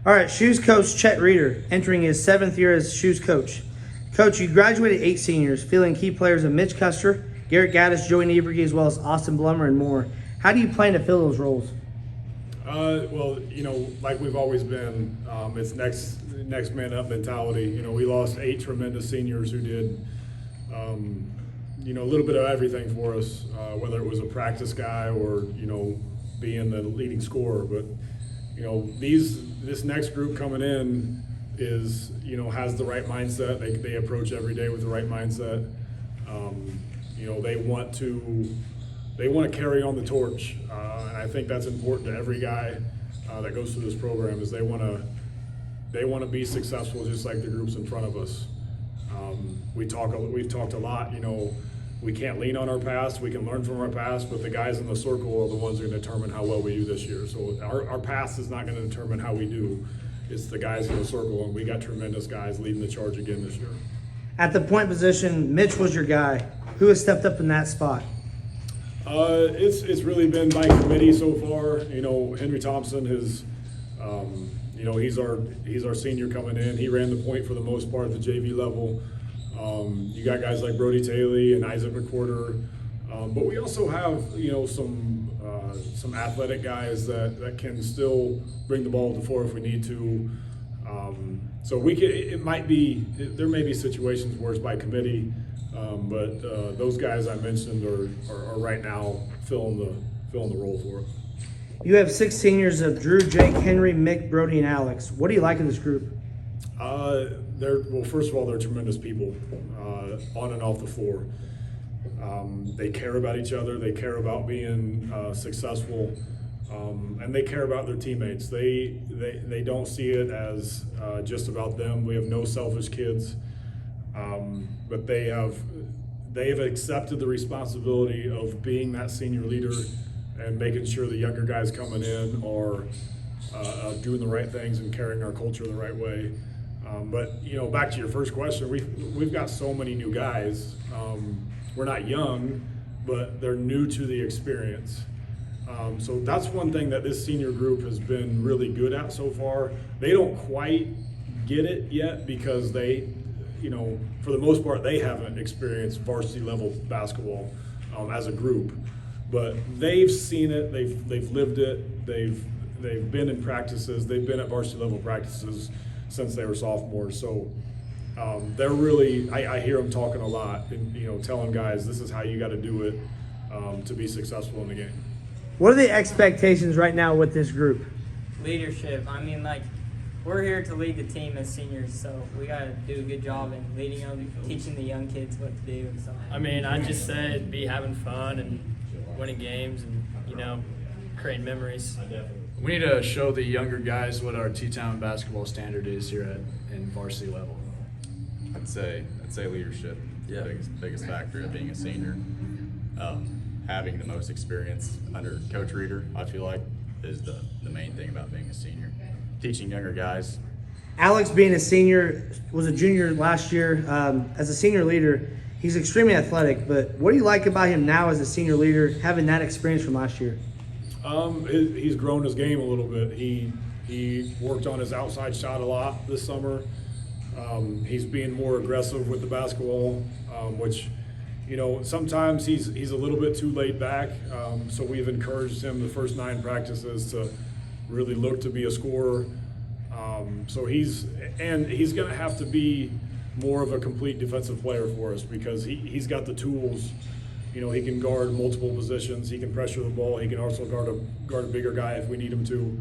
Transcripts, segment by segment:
All right, shoes coach Chet Reeder, entering his 7th year as shoes coach. Coach, you graduated 8 seniors, filling key players of Mitch Custer, Garrett Gaddis, Joey Nieberge, as well as Austin Blummer and more. How do you plan to fill those roles? Well, like we've always been, it's next man up mentality. We lost 8 tremendous seniors who did, a little bit of everything for us, whether it was a practice guy or, being the leading scorer. But, this next group coming in is, has the right mindset. They approach every day with the right mindset. They want to carry on the torch, and I think that's important to every guy that goes through this program. Is they want to be successful just like the groups in front of us. We've talked a lot. We can't lean on our past. We can learn from our past, but the guys in the circle are the ones who are going to determine how well we do this year. So our past is not going to determine how we do. It's the guys in the circle, and we got tremendous guys leading the charge again this year. At the point position, Mitch was your guy. Who has stepped up in that spot? It's really been by committee so far. Henry Thompson has, he's our senior coming in. He ran the point for the most part at the JV level. You got guys like Brody Taylor and Isaac McQuarter, but we also have some athletic guys that can still bring the ball to the floor if we need to. So there may be situations where it's by committee. But those guys I mentioned are right now filling the role for us. You have 6 seniors of Drew, Jake, Henry, Mick, Brody, and Alex. What do you like in this group? First of all, they're tremendous people on and off the floor. They care about each other. They care about being successful, and they care about their teammates. They don't see it as just about them. We have no selfish kids. But they have accepted the responsibility of being that senior leader and making sure the younger guys coming in are doing the right things and carrying our culture the right way. But back to your first question, we've got so many new guys. We're not young, but they're new to the experience. So that's one thing that this senior group has been really good at so far. They don't quite get it yet because for the most part, they haven't experienced varsity level basketball as a group, but they've seen it, they've lived it, they've been in practices, they've been at varsity level practices since they were sophomores. So they're really, I hear them talking a lot, and telling guys this is how you got to do it to be successful in the game. What are the expectations right now with this group? Leadership. We're here to lead the team as seniors, so we got to do a good job in leading them, teaching the young kids what to do. So. I just said be having fun and winning games and, creating memories. We need to show the younger guys what our T-Town basketball standard is here in varsity level. I'd say leadership. Yeah. Biggest factor of being a senior. Having the most experience under Coach Reeder, I feel like, is the main thing about being a senior. Teaching younger guys. Alex, being a senior, was a junior last year. As a senior leader, he's extremely athletic, but what do you like about him now as a senior leader, having that experience from last year? He's grown his game a little bit. He worked on his outside shot a lot this summer. He's being more aggressive with the basketball, which, sometimes he's a little bit too laid back. So we've encouraged him the first 9 practices to really look to be a scorer. So he's going to have to be more of a complete defensive player for us because he's got the tools. He can guard multiple positions. He can pressure the ball. He can also guard a bigger guy if we need him to.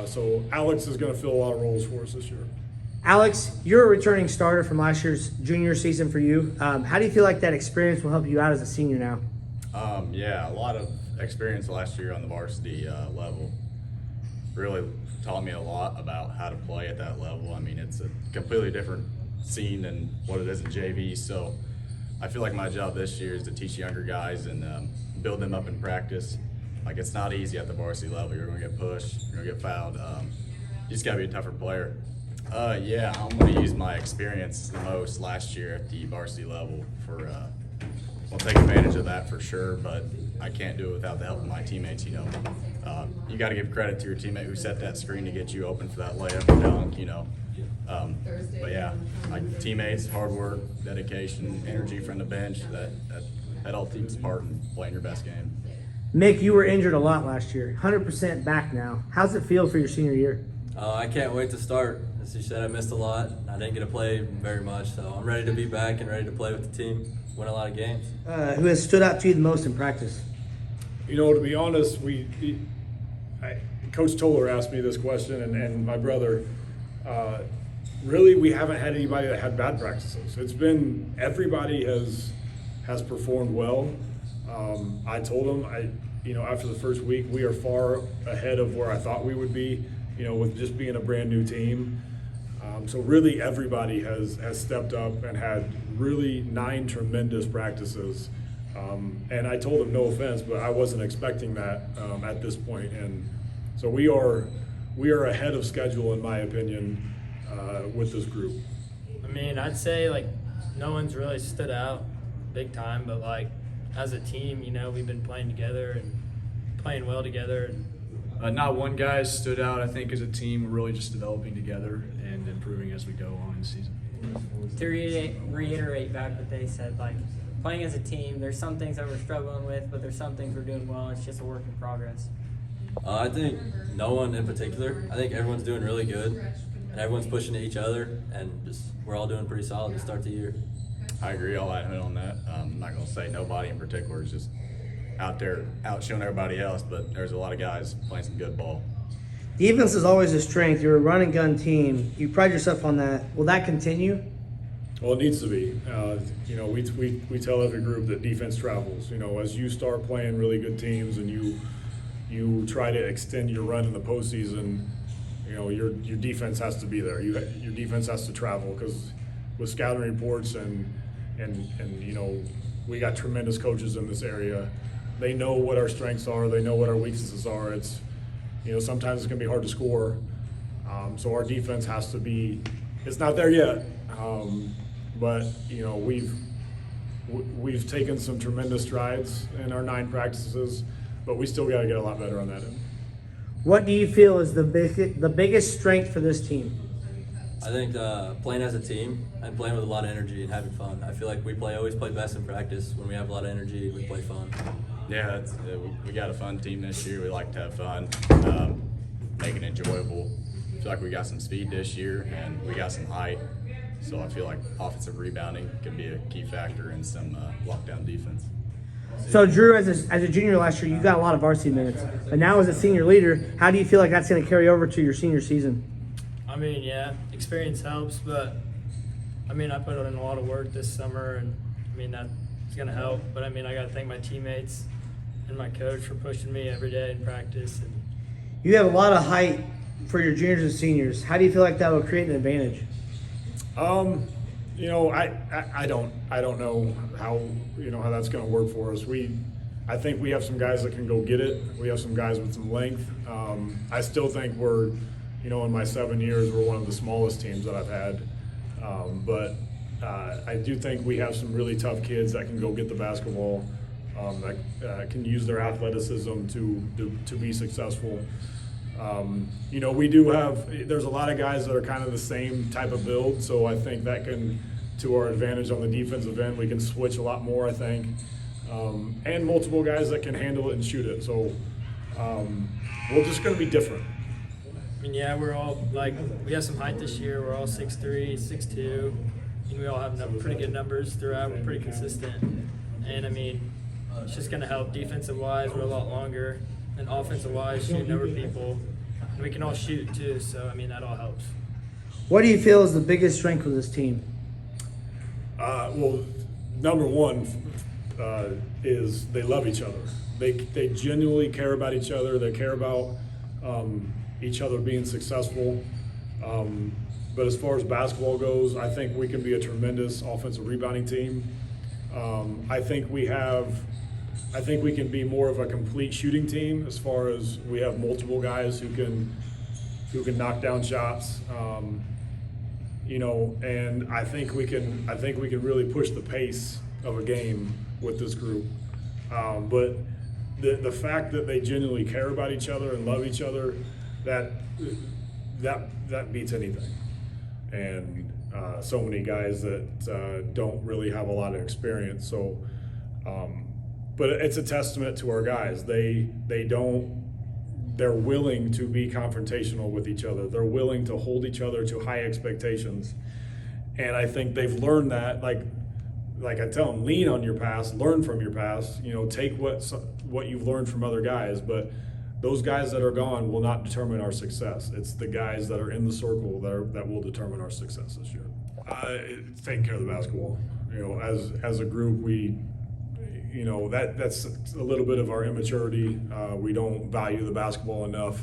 So Alex is going to fill a lot of roles for us this year. Alex, you're a returning starter from last year's junior season for you. How do you feel like that experience will help you out as a senior now? Yeah, a lot of experience last year on the varsity level. Really taught me a lot about how to play at that level. It's a completely different scene than what it is in JV. So I feel like my job this year is to teach younger guys and build them up in practice. It's not easy at the varsity level. You're going to get pushed. You're going to get fouled. You just got to be a tougher player. Yeah, I'm going to use my experience the most last year at the varsity level for we'll take advantage of that for sure. But I can't do it without the help of my teammates. You know, you got to give credit to your teammate who set that screen to get you open for that layup or dunk. You know, but yeah, like teammates, hard work, dedication, energy from the bench. That all takes part in playing your best game. Mick, you were injured a lot last year. 100% back now. How's it feel for your senior year? I can't wait to start. As you said, I missed a lot. I didn't get to play very much, so I'm ready to be back and ready to play with the team, win a lot of games. Who has stood out to you the most in practice? You know, to be honest, Coach Toller asked me this question, and my brother. Really, we haven't had anybody that had bad practices. It's been everybody has performed well. I told him, after the first week, we are far ahead of where I thought we would be. You know, with just being a brand new team. So really, everybody has stepped up and had really 9 tremendous practices. And I told him, no offense, but I wasn't expecting that at this point. And so we are ahead of schedule, in my opinion, with this group. I mean, I'd say like no one's really stood out big time, but like as a team, you know, we've been playing together and playing well together. Not one guy stood out. I think as a team, we're really just developing together and improving as we go on in the season. To reiterate back what they said, like playing as a team, there's some things that we're struggling with, but there's some things we're doing well. It's just a work in progress. I think no one in particular. I think everyone's doing really good, and everyone's pushing each other, and just we're all doing pretty solid to start the year. I agree. I'll add on that. I'm not going to say nobody in particular is just out there outshowing everybody else, but there's a lot of guys playing some good ball. Defense is always a strength. You're a run and gun team. You pride yourself on that. Will that continue? Well, it needs to be. We tell every group that defense travels. You know, as you start playing really good teams and you try to extend your run in the postseason, you know, your defense has to be there. Your defense has to travel, because with scouting reports and you know, we got tremendous coaches in this area. They know what our strengths are. They know what our weaknesses are. It's, you know, sometimes it's going to be hard to score. So our defense has to be. It's not there yet, but you know, we've taken some tremendous strides in our 9 practices, but we still got to get a lot better on that end. What do you feel is the biggest strength for this team? I think playing as a team and playing with a lot of energy and having fun. I feel like we always play best in practice when we have a lot of energy. We play fun. Yeah, we got a fun team this year. We like to have fun, make it enjoyable. I feel like we got some speed this year, and we got some height. So I feel like offensive rebounding can be a key factor in some lockdown defense. So, Drew, as a junior last year, you got a lot of varsity minutes. But now as a senior leader, how do you feel like that's going to carry over to your senior season? I mean, yeah, experience helps, but I mean, I put in a lot of work this summer, and I mean, that's going to help. But I mean, I got to thank my teammates and my coach for pushing me every day in practice. And You have a lot of height for your juniors and seniors. How do you feel like that will create an advantage? You know, I don't know how that's going to work for us. I think we have some guys that can go get it. We have some guys with some length. I still think we're, you know, in my 7 years, we're one of the smallest teams that I've had. But I do think we have some really tough kids that can go get the basketball, that can use their athleticism to be successful. You know, there's a lot of guys that are kind of the same type of build, so I think that can, to our advantage on the defensive end, we can switch a lot more, I think. And multiple guys that can handle it and shoot it. So we're just going to be different. I mean, yeah, we're all like, we have some height this year. We're all 6'3", 6'2", and we all have pretty good numbers throughout. We're pretty consistent, and I mean, it's just going to help defensive-wise. We're a lot longer, and offensive-wise, shooting over people, and we can all shoot too. So I mean, that all helps. What do you feel is the biggest strength of this team? Well, number one is they love each other. They genuinely care about each other. They care about each other being successful. But as far as basketball goes, I think we can be a tremendous offensive rebounding team. I think we can be more of a complete shooting team, as far as we have multiple guys who can knock down shots. You know, and I think we can really push the pace of a game with this group. But the fact that they genuinely care about each other and love each other, that beats anything. And so many guys that don't really have a lot of experience. So, but it's a testament to our guys. They're willing to be confrontational with each other. They're willing to hold each other to high expectations. And I think they've learned that, like I tell them, lean on your past, learn from your past, take what you've learned from other guys. But those guys that are gone will not determine our success. It's the guys that are in the circle that will determine our success this year. It's taking care of the basketball. As a group, that's a little bit of our immaturity. We don't value the basketball enough.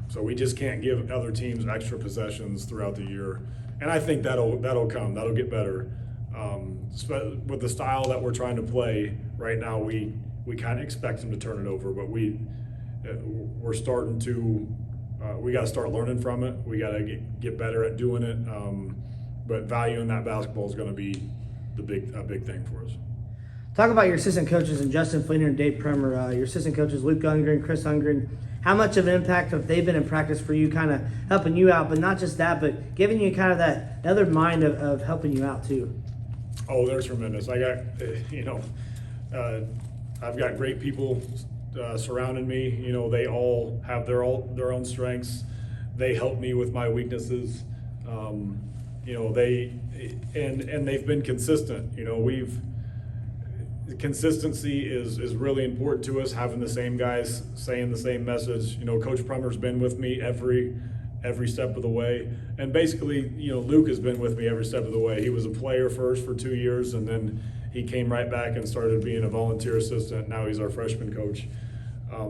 So we just can't give other teams extra possessions throughout the year. And I think that'll come. That'll get better. With the style that we're trying to play right now, we kind of expect them to turn it over, but we're starting to. We got to start learning from it. We got to get better at doing it. But valuing that basketball is going to be a big thing for us. Talk about your assistant coaches and Justin Fleener and Dave Premer. Your assistant coaches, Luke Ungren, Chris Ungren. How much of an impact have they been in practice for you, kind of helping you out, but not just that, but giving you kind of that other mind of helping you out too? Oh, they're tremendous. I got, I've got great people surrounding me. They all have their own strengths. They help me with my weaknesses. They've been consistent. Consistency is really important to us, having the same guys saying the same message. Coach Premer's been with me every step of the way. And basically, Luke has been with me every step of the way. He was a player first for 2 years, and then he came right back and started being a volunteer assistant. Now he's our freshman coach.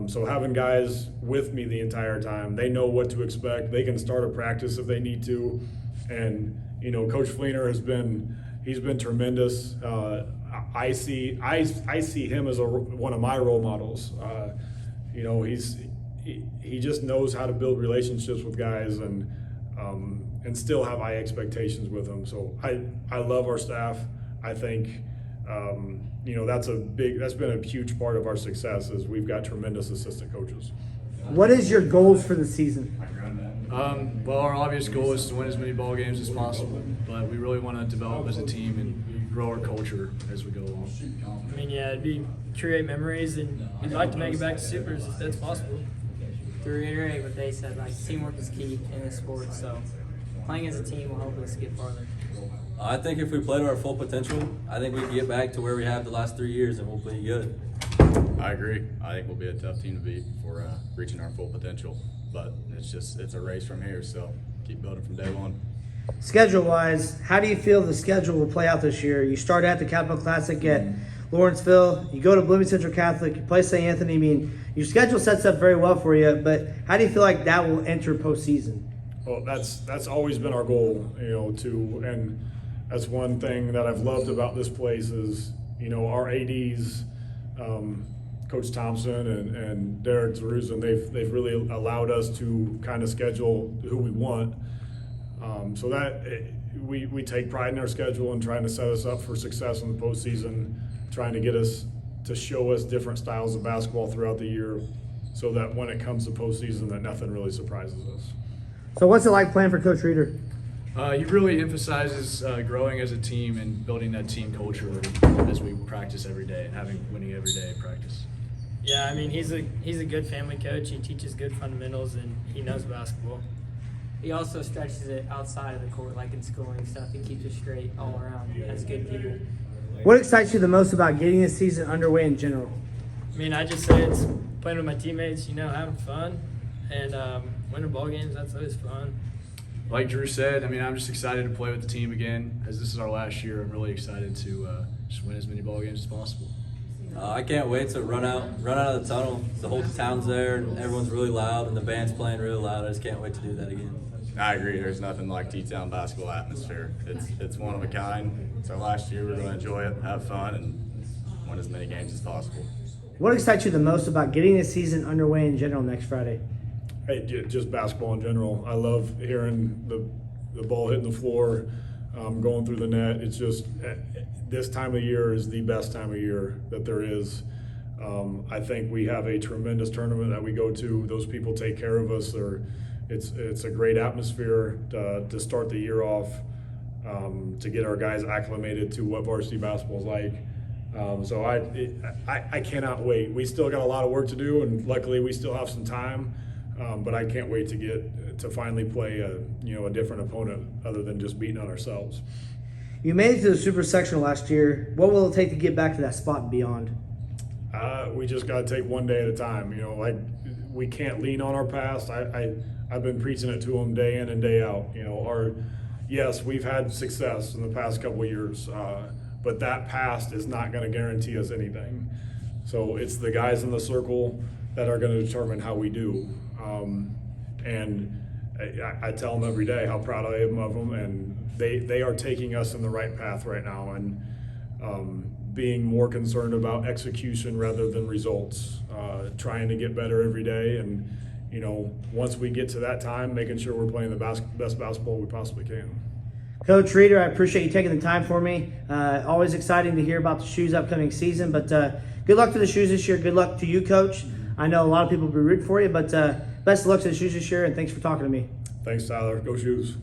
So having guys with me the entire time, they know what to expect. They can start a practice if they need to. And, Coach Fleener he's been tremendous. I see him as one of my role models. He just knows how to build relationships with guys and still have high expectations with them. So I love our staff. I think that's been a huge part of our success is we've got tremendous assistant coaches. What is your goals for the season? Well, our obvious goal is to win as many ball games as possible, but we really want to develop as a team and grow our culture as we go along. I mean, yeah, it'd be create memories, and we'd like to make it back to Supers if that's possible. To reiterate what they said, teamwork is key in this sport, so playing as a team will help us get farther. I think if we play to our full potential, I think we can get back to where we have the last 3 years, and we'll be good. I agree. I think we'll be a tough team to beat for reaching our full potential. But it's a race from here, so keep building from day one. Schedule-wise, how do you feel the schedule will play out this year? You start at the Capital Classic at Lawrenceville, you go to Blooming Central Catholic, you play St. Anthony. I mean, your schedule sets up very well for you, but how do you feel like that will enter postseason? Well, that's always been our goal, and that's one thing that I've loved about this place is, our ADs, Coach Thompson and Derek Zeruzen, they've really allowed us to kind of schedule who we want. So that we take pride in our schedule and trying to set us up for success in the postseason, trying to get us to show us different styles of basketball throughout the year, so that when it comes to postseason, that nothing really surprises us. So what's it like playing for Coach Reeder? He really emphasizes growing as a team and building that team culture as we practice every day and winning every day in practice. Yeah, I mean, he's a good family coach. He teaches good fundamentals, and he knows basketball. He also stretches it outside of the court, like in school and stuff. He keeps it straight all around as good people. What excites you the most about getting this season underway in general? I mean, I just say it's playing with my teammates, having fun, and winning ball games. That's always fun. Like Drew said, I'm just excited to play with the team again. As this is our last year, I'm really excited to just win as many ball games as possible. I can't wait to run out of the tunnel. The whole town's there, and everyone's really loud, and the band's playing really loud. I just can't wait to do that again. I agree. There's nothing like T-Town basketball atmosphere. It's one of a kind. It's our last year. We're going to enjoy it, have fun, and win as many games as possible. What excites you the most about getting the season underway in general next Friday? Hey, just basketball in general. I love hearing the ball hitting the floor, going through the net. It's just this time of year is the best time of year that there is. I think we have a tremendous tournament that we go to. Those people take care of us. It's a great atmosphere to start the year off, to get our guys acclimated to what varsity basketball is like. So I cannot wait. We still got a lot of work to do, and luckily we still have some time. But I can't wait to finally play a different opponent other than just beating on ourselves. You made it to the Super Sectional last year. What will it take to get back to that spot and beyond? We just got to take one day at a time. We can't lean on our past. I've been preaching it to them day in and day out. Yes, we've had success in the past couple of years, but that past is not going to guarantee us anything. So it's the guys in the circle that are going to determine how we do. And I tell them every day how proud I am of them, and they are taking us in the right path right now, and being more concerned about execution rather than results, trying to get better every day, and once we get to that time, making sure we're playing the best basketball we possibly can. Coach Reeder, I appreciate you taking the time for me. Always exciting to hear about the Shoes upcoming season, but good luck to the Shoes this year. Good luck to you, Coach. I know a lot of people will be rooting for you, but best of luck to the Shoes this year, and thanks for talking to me. Thanks, Tyler. Go Shoes.